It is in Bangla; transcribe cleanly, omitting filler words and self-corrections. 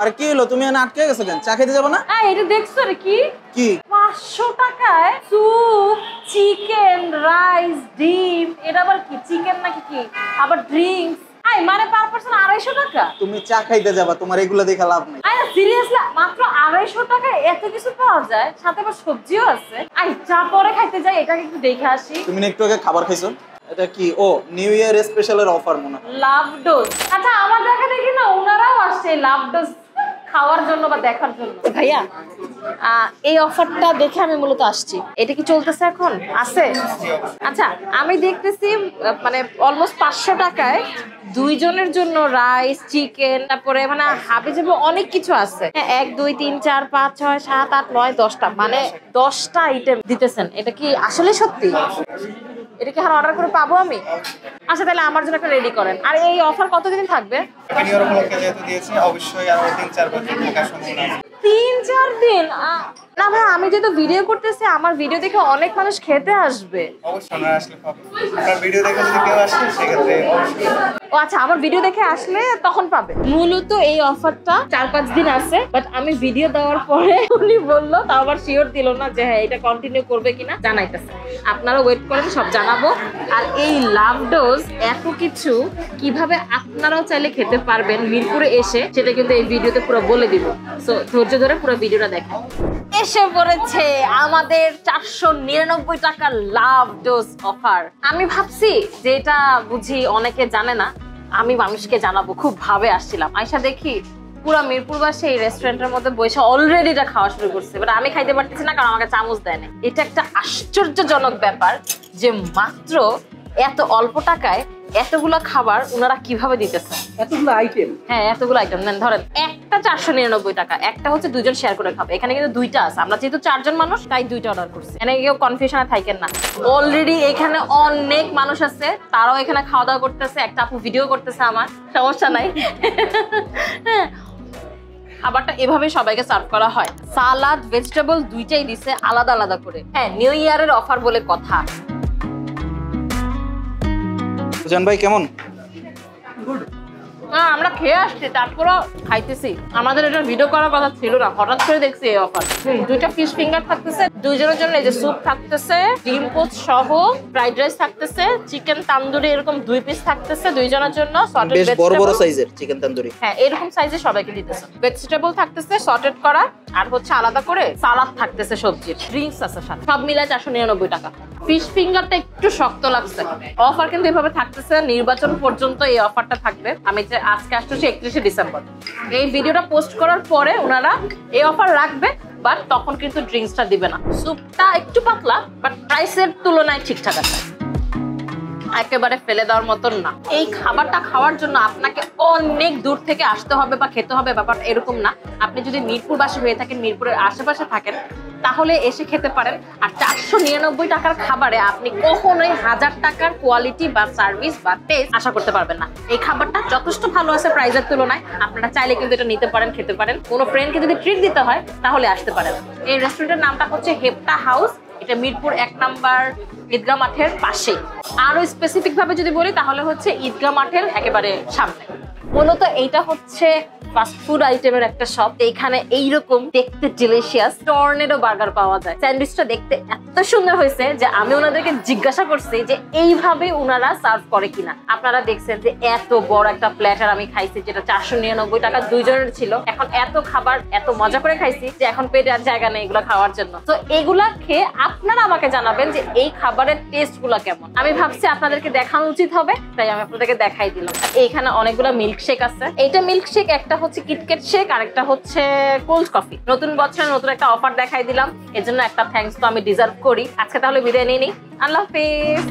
আর কি হলো, তুমি এখানে আটকে গেছো কেন? চা খেতে যাবো না? এটা দেখছো রে কি কি 500 টাকায় স্যুপ, চিকেন, রাইস, ডিম, এটা আবার কি চিকেন নাকি কি, আবার ড্রিঙ্কস, মানে পার পারসন 250 টাকা। তুমি চা খাইতে যাবা, তোমার এগুলো দেখে লাভ নাই। সিরিয়াসলি মাত্র 250 টাকায় এত কিছু পাওয়া যায়, সাথে আবার সবজিও আছে। চা পরে খাইতে যাই, এটাকে একটু দেখে আসি। তুমি একটু আগে খাবার খাইছো, এটা কি? ও নিউ ইয়ার স্পেশালের অফার মনে হয়, লাভ ডোজ। আচ্ছা আমার দেখা দেখি না ওনারাও আসছে লাভ ডোজ খাওয়ার জন্য বা দেখার জন্য। ভাইয়া এই অফারটা দেখে আমি মূলত আসছি, এটা কি চলতেছে এখন আছে? আচ্ছা আমি দেখতেছি মানে অলমোস্ট 500 টাকায় 2 জনের জন্য রাইস, চিকেন, তারপরে মানে হাবি যাবে অনেক কিছু আছে। 1 2 3 4 5 6 7 8 9 10টা মানে 10টা আইটেম দিতেছেন। এটা কি আসলে সত্যি? এটা কি আর অর্ডার করে পাবো আমি? আচ্ছা তাহলে আমার জন্য একটা রেডি করেন। আর এই অফার কতদিন থাকবে? ভিডিওর উপলক্ষে যেহেতু দিয়েছি, অবশ্যই আরো 3-4 দিন থাকার সম্ভাবনা আছে। 3-4 দিন? না ভাই, আমি যেহেতু ভিডিও করতেছি, আমার ভিডিও দেখে অনেক মানুষ খেতে আসবে। অবশ্যই আপনারা আসলে পাবেন। আপনার ভিডিও দেখে যদি কেউ আসে সেক্ষেত্রে অবশ্যই। ও আচ্ছা, আমার ভিডিও দেখে আসলে তখন পাবে। মূলত এই অফারটা 4-5 দিন আছে, বাট আমি ভিডিও দেওয়ার পরে উনি বললো, তা আবার শিওর দিল না যে হ্যাঁ এটা কন্টিনিউ করবে কিনা, জানাইতেছে। আপনারা ওয়েট করেন, সব জানাবো। আর এই লাভ ডোজ এত কিছু কিভাবে আপনারাও চাইলে খেতে পারবেন মিরপুরে এসে, সেটা কিন্তু এই ভিডিওতে পুরো বলে দিব। সো ধৈর্য ধরে পুরো ভিডিওটা দেখেন। এসে পড়েছে আমাদের 499 টাকার লাভ ডোজ অফার। আমি ভাবছি যে এটা বুঝি অনেকে জানে না, আমি মানুষকে জানাবো খুব ভাবে আসছিলাম। আয়সা দেখি পুরা মিরপুরবাসী এই রেস্টুরেন্টের মধ্যে বসে অলরেডি এটা খাওয়া শুরু করছে, বাট আমি খাইতে পারতেছি না কারণ আমাকে চামচ দেয় না। এটা একটা আশ্চর্যজনক ব্যাপার যে মাত্র এত অল্প টাকায় এতগুলো খাবার ওনারা কিভাবে দিতেছে, এতগুলো আইটেম। হ্যাঁ এতগুলো আইটেম নেন, ধরেন একটা 499 টাকা, একটা হচ্ছে 2 জন শেয়ার করে খাবে। এখানে কিন্তু 2টা আছে, আমরা যেহেতু 4 জন মানুষ তাই 2টা অর্ডার করছি। এখানে কেউ কনফিউশনে থাকেন না, অলরেডি এখানে অনেক মানুষ আছে, তারাও এখানে খাওয়া দাওয়া করতেছে। একটা আপু ভিডিও করতেছে, আমার সমস্যা নাই। হ্যাঁ খাবারটা এভাবে সবাইকে সার্ভ করা হয়, সালাদ ভেজিটেবল দুইটাই দিছে আলাদা আলাদা করে। হ্যাঁ নিউ ইয়ারের অফার বলে কথা। জান ভাই কেমন? আমরা খেয়ে আসছি, তারপরও খাইতেছি। আমাদের এটা ভিডিও করার কথা ছিল না, হঠাৎ করে দেখছি এই অফার। 2টা ফিশ ফিঙ্গার থাকতেছে 2 জনের জন্য, এই যে স্যুপ থাকতেছে, ডিম পোচ সহ ফ্রাইড রাইস থাকতেছে, চিকেন তান্দুরি এরকম 2 পিস থাকতেছে 2 জনের জন্য, সটেড বেশ বড় বড় সাইজের চিকেন তান্দুরি। হ্যাঁ এরকম সাইজে সবাইকে দিতেছে। ভেজিটেবল থাকতেছে সটেড করা, আর হচ্ছে আলাদা করে সালাদ থাকতেছে, সবজির, ড্রিঙ্কস আছে সাথে, সব মিলে 499 টাকা। ফিশ ফিঙ্গারটা একটু শক্ত লাগছে। অফার কিন্তু এভাবে থাকতেছে নির্বাচন পর্যন্ত, এই অফারটা থাকবে। আমি যে আজকে আসছি 31শে ডিসেম্বর, এই ভিডিওটা পোস্ট করার পরে ওনারা এই অফার রাখবে, বাট তখন কিন্তু ড্রিঙ্কসটা দিবে না। স্যুপটা একটু পাতলা, বাট প্রাইসের তুলনায় ঠিকঠাক আছে, একেবারে ফেলে দেওয়ার মতন না। এই খাবারটা খাওয়ার জন্য আপনাকে অনেক দূর থেকে আসতে হবে বা খেতে হবে, ব্যাপারটা এরকম না। আপনি যদি মিরপুরবাসী হয়ে থাকেন, মিরপুরের আশেপাশে থাকেন, তাহলে এসে খেতে পারেন। আর 499 টাকার খাবারে আপনি কখনোই 1000 টাকার কোয়ালিটি বা সার্ভিস বা টেস্ট আশা করতে পারবেন না। এই খাবারটা যথেষ্ট ভালো আছে প্রাইসের তুলনায়, আপনারা চাইলে কিন্তু এটা নিতে পারেন, খেতে পারেন। কোনো ফ্রেন্ডকে যদি ট্রিট দিতে হয় তাহলে আসতে পারেন। এই রেস্টুরেন্টের নামটা হচ্ছে হেপ্টা হাউস, এটা মিরপুর 1 নম্বর ঈদগাহ মাঠের পাশে। আরো স্পেসিফিক ভাবে যদি বলি তাহলে হচ্ছে ঈদগাহ মাঠের একেবারে সামনে। মূলত এইটা হচ্ছে ফাস্ট ফুড আইটেমের একটা শপ। এখানে এইরকম দেখতে ডিলিশিয়াস টর্নেডো বার্গার পাওয়া যায়। স্যান্ডউইচটা দেখতে এত সুন্দর হয়েছে যে আমি ওনাদেরকে জিজ্ঞাসা করছি যে এইভাবে ওনারা সার্ভ করে কিনা। আপনারা দেখছেন যে এত বড় একটা প্ল্যাটার আমি খাইছি, যেটা 499 টাকা 2 জনের ছিল। এখন এত খাবার এত মজা করে খাইছি যে এখন পেটে আর জায়গা নেই এগুলো খাওয়ার জন্য। তো এগুলা খেয়ে আপনারা আমাকে জানাবেন যে এই খাবারের টেস্ট গুলা কেমন। আমি ভাবছি আপনাদেরকে দেখানো উচিত হবে, তাই আমি আপনাদেরকে দেখাই দিলাম। এইখানে অনেকগুলো মিল্কশেক আছে। এইটা মিল্কশেক, একটা হচ্ছে কিটক্যাট শেক, আর একটা হচ্ছে কোল্ড কফি। নতুন বছরে নতুন একটা অফার দেখাই দিলাম, এর জন্য একটা থ্যাঙ্কস তো আমি ডিজার্ভ করি। আজকে তাহলে বিদায় নিয়ে নিই, আল্লাহ হাফেজ।